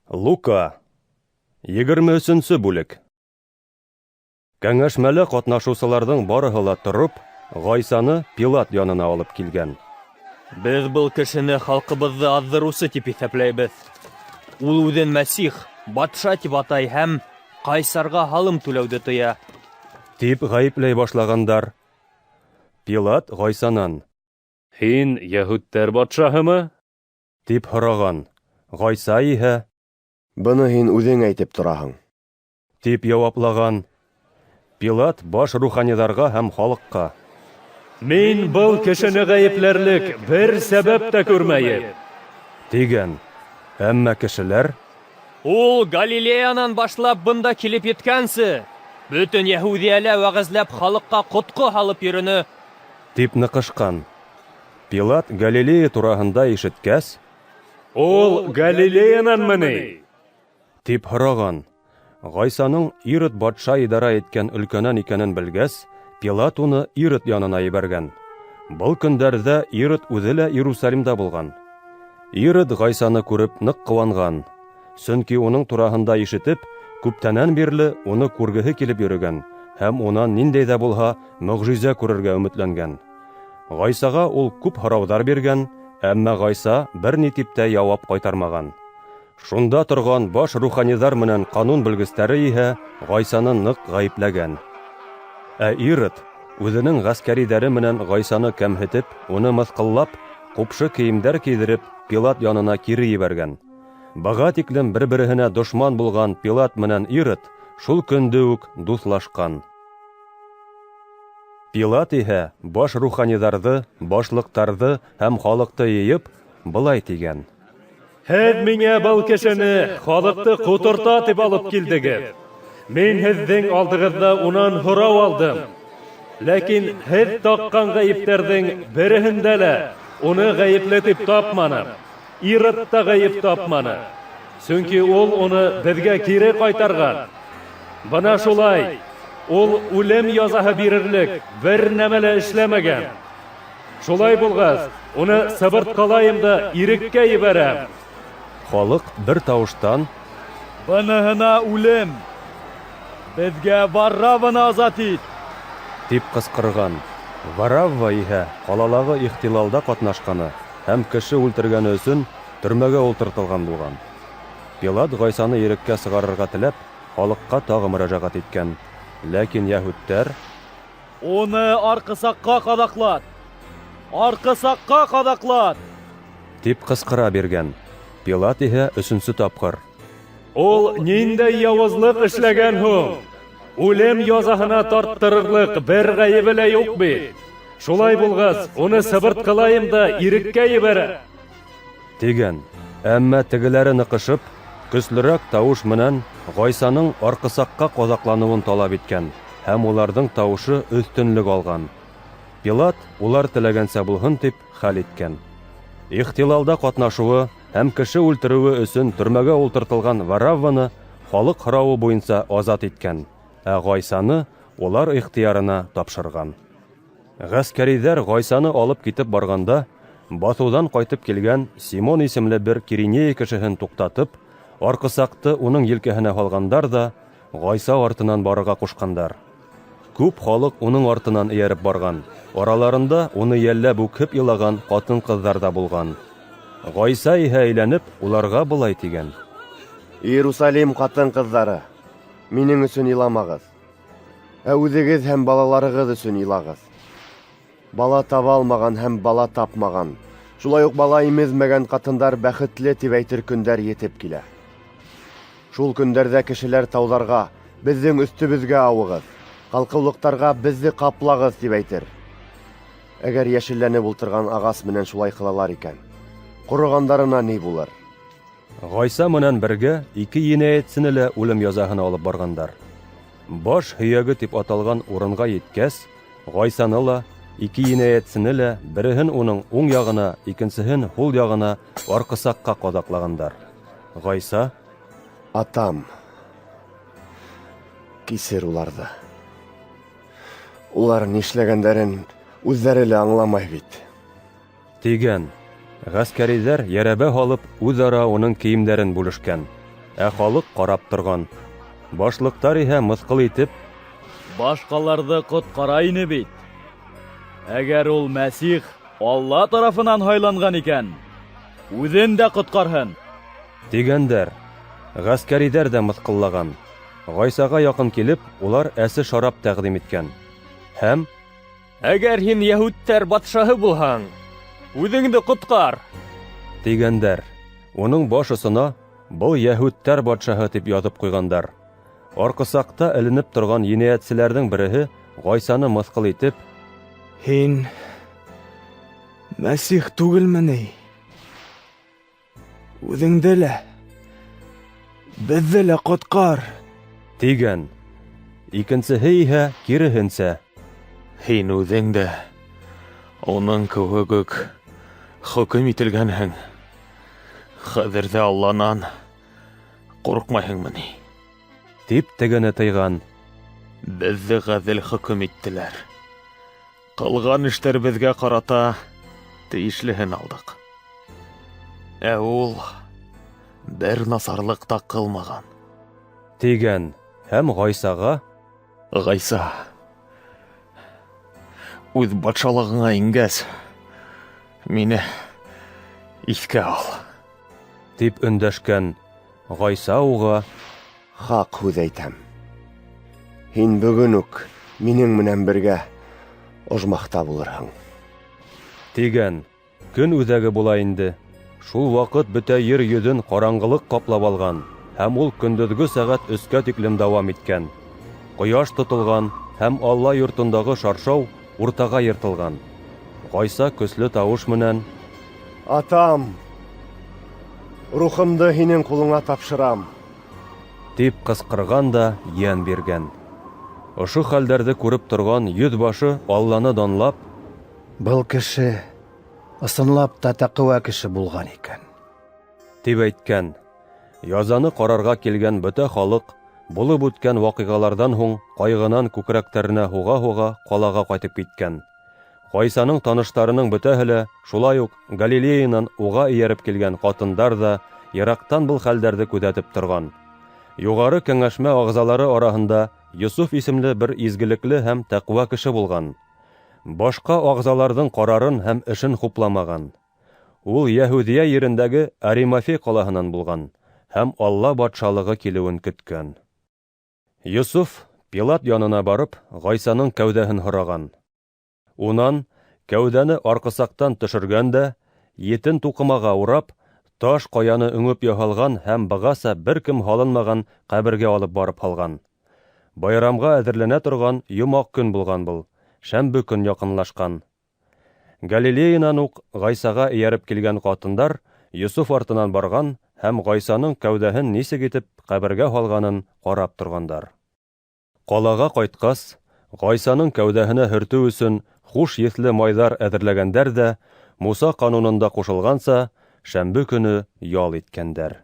Лука 23-нче бүлек. Кәңәшмәле катнашучыларның барыһы ла торып, Гайсаны Пилат янына алып килгән. Без был кешене халкыбызды аздыручы дип исәпләйбез. Ул үҙен Мәсих, батша дип атай һәм Кайсарга һалым түләүҙе тыя. Дип гаепләй башлагандар. Пилат Гайсанан: «Һин яһүдтәр батшаһымы?» дип һораган. Гайса иһә: «Быны һин үҙең әйтеп тораһың», дип яуаплаган. Пилат баш руханидарға һәм халыҡҡа: «Мин был кешене гаепләрлек бер сәбәп тә күрмәйем», дигән. Әммә кешеләр: Ул Галилеянан башлап бында килеп еткәнсе, бөтөн Яһүдиялә вәғәзләп халыҡҡа ҡотҡо һалып йөрөнө. дип ныҡышҡан. Пилат Галилея тураһында ишеткәс: «Ул Галилеянанмы ни?» дип һораган. Гайсаның Ирод батша идара иткән өлкәнән икәнен белгәс, Пилат уны Ирод янына ебәргән. Был көндәрҙә Ирод үҙе лә Иерусалимда булган. Ирод Гайсаны күреп ныҡ ҡыуанган, сөнки уның тураһында ишетеп, күптәнән бирле уны күргеһе килеп йөрөгән һәм унан ниндәй ҙә булһа мөғжизә күрергә өмөтләнгән. Гайсаға ул күп һорауҙар биргән, әммә Гайса бер ни тип тә яуап ҡайтармаған. Шунда торған баш руханиҙар менән ҡанун белгестәре иһә Гайсаны ныҡ ғәйепләгән. Ә Ирод үҙенең ғәскәриләре менән Гайсаны кәмһетеп, уны мыҫҡыллап, ҡупшы кейемдәр кейҙереп, Пилат янына кире ебәргән. Быға тиклем бер-береһенә дошман булған Пилат менән Ирод шул көндө үк дуҫлашҡан. Пилат иһә баш руханиҙарҙы, башлыҡтарҙы һәм халыҡты йыйып, былай тигән: «Һеҙ миңә был кешене халыҡты ҡоторта тип алып килдегеҙ. Мин һеҙҙең алдығыҙҙа унан һорау алдым. Ләкин һеҙ таҡҡан ғәйептәрҙең береһендә лә уны ғәйепле тип тапманым. Ирод та ғәйеп тапманы. Сөнки ул уны беҙгә кире ҡайтарған. Бына шулай. Ул үлем язаһы бирерлек бер нәмә лә эшләмәгән. Шулай булғас, уны сыбыртҡалайым да иреккә ебәрәм». Халыҡ бер тауыштан: Быныһына үлем! Беҙгә Варавваны азат ит! дип ҡысҡырған. Варавва иһә ҡалалағы ихтилалда ҡатнашҡаны һәм кеше үлтергәне өсөн төрмәгә ултыртылған булған. Пилат Гайсаны иреккә сығарырға теләп, халыҡҡа тағы мөрәжәғәт иткән. Ләкин йәһүдтәр: Уны арҡы саҡҡа ҡаҙаҡлат! Арҡы саҡҡа ҡаҙаҡлат! дип ҡысҡыра биргән. Пилат иһә өсөнсө тапҡыр: Ул ниндәй яуызлыҡ эшләгән һуң? Үлем язаһына тарттырырлык бер ғәйебе лә юҡ бит. Шулай булғас, уны сыбыртҡылайым да иреккә ебәрәм. дигән. Әммә тегеләре ныҡышып, көслөрәк тауыш менән Гайсаның арҡысаҡҡа ҡаҙаҡланыуын талап иткән һәм уларҙың тауышы өҫтөнлөк алған. Пилат улар теләгәнсә булһын тип хәл иткән. Ихтилалда ҡатнашыуы һәм кеше үлтереүе өсөн төрмәгә ултыртылған Варавваны халыҡ һорауы буйынса азат иткән, ә Гайсаны улар ихтыярына тапшырған. Ғәскәрейҙәр Гайсаны алып китеп барғанда, баҫыуҙан ҡайтып килгән Симон исемле бер Киринея кешеһен туҡтатып, арҡысаҡты уның елкәһенә һалғандар да Гайса артынан барырға ҡушҡандар. Күп халыҡ уның артынан эйәреп барған. Араларында уны йәлләп үкһеп илаған ҡатын-ҡыҙҙар да булған. Гайса иһә әйләнеп уларға былай тигән: «Иерусалим ҡатын-ҡыҙҙары, минең өсөн иламағыҙ, ә үҙегеҙ һәм балаларығыҙ өсөн илағыҙ. Бала таба алмаған һәм бала тапмаған, шулай уҡ бала имеҙмәгән ҡатындар бәхетле тип әйтер көндәр етеп килә. Шул көндәрҙә кешеләр тауҙарға, беҙҙең өҫтөбөҙгә ауығыҙ, ҡалҡыулыҡтарға беҙҙе ҡаплағыҙ тип әйтер. Әгәр йәшелләнеп ултырған ағас менән шулай ҡылалар икән, ҡороғандарына ни булыр?» Гайса менән бергә ике енәйәтсене лә үлем язаһына алып барғандар. Баш һөйәге тип аталған урынға еткәс, Гайсаны ла, ике енәйәтсене лә береһен уның уң яғына, икенсеһен һул яғына арҡысаҡҡа ҡаҙаҡлағандар. Гайса: «Атам, кисер уларҙы. Улар нишләгәндәрен үҙҙәре лә аңламай бит», тигән. Ғәскәрейҙәр йәрәбә һалып үҙ-ара уның кейемдәрен бүлешкән. Ә халык карап торган. Башлыктар иһә мыскыл итеп: Башкаларды коткара ине бит. Әгәр ул Мәсих Алла тарафынан һайланган икән, үзен дә коткарһын. дигәндәр. Гаскәриләр дә мыскыллаган. Гайсага якын килеп, улар әсе шарап тәкъдим иткән. Һәм Әгәр һин Яһүдтәр батшаһы булһаң, үҙеңде ҡотҡар! дигәндәр. Уның баш осона «Был Яһүдтәр батшаһы» тип яҙып ҡуйғандар. Арҡы саҡта эленеп торған енәйәтселәрҙең береһе Гайсаны мыҫҡыл итеп: Һин Мәсих түгелме ни? Үҙеңде лә, беҙҙе лә ҡотҡар. тигән. Икенсеһе иһә киреһенсә: Һин үҙең дә уның кеүек үк хөкөм ителгәнһең. Хәҙер ҙә Алланан ҡурҡмайһыңмы ни? тип тегене тыйған. Беҙҙе ғәҙел хөкөм иттеләр. Ҡылған эштәребеҙгә ҡарата тейешлеһен алдыҡ. Ә ул бер насарлыҡ та ҡылмаған. тигән. Һәм Гайсаға: Ғайса, үҙ батшалығыңа ингәс, мине иҫкә ал. тип өндәшкән. Гайса уға: Хаҡ һүҙ әйтәм. Һин бөгөн үк минең менән бергә ожмахта булырһың. тигән. Көн үҙәге була инде. Шул ваҡыт бөтә ер йөҙөн ҡараңғылыҡ ҡаплап алған, һәм ул көндөҙгө сәғәт 3-кә тиклем дауам иткән. Ҡояш тотолған, һәм Алла йортондағы шаршау уртаға йыртылған. Гайса көслө тауыш менән: Атам, рухымды һинең ҡулыңа тапшырам. тип ҡысҡырған да йән биргән. Ошо хәлдәрҙе күреп торған йөҙбашы Алланы данлап: Был кеше ысынлап та тәҡүә кеше булған икән. тип әйткән. Язаны ҡарарға килгән бөтә халыҡ булып үткән ваҡиғаларҙан һуң ҡайғынан күкрәктәренә һуға-һуға ҡалаға ҡайтып киткән. Гайсаның таныштарының бөтәһе лә, шулай уҡ Галилеянан уға эйәреп килгән ҡатындар да йыраҡтан был хәлдәрҙе күҙәтеп торған. Юғары кәңәшмә ағзалары араһында Йосуф исемле бер изгелекле һәм тәҡүә кеше булған. Башҡа ағзаларҙың ҡарарын һәм эшен хупламаған. Ул Йәһүҙиә ерендәге Аримафей ҡалаһынан булған һәм Алла батшалығы килеүен көткән. Йосуф Пилат янына барып, Гайсаның кәүҙәһен һораған. Унан кәүҙәне арҡысаҡтан төшөргән дә, етін туҡымаға урап, таш ҡаяны өңөп яһалған һәм бығаса бер кем һалынмаған ҡәбергә алып барып һалған. Байрамға әҙерләнә торған йомаҡ көн булған был, шәмбе көн яҡынлашҡан. Галилеянан уҡ Гайсаға эйәреп килгән ҡатындар Йосуф артынан барған һәм Гайсаның кәүҙәһен нисек итеп ҡәбергә һалғанын ҡарап торғандар. Ҡалаға ҡайтҡас, Гайсаның кәүҙәһенә һөртөү өсөн хуш еҫле майҙар әҙерләгәндәр ҙә Муса ҡанунында ҡушылғанса шәмбе көнө ял иткәндәр.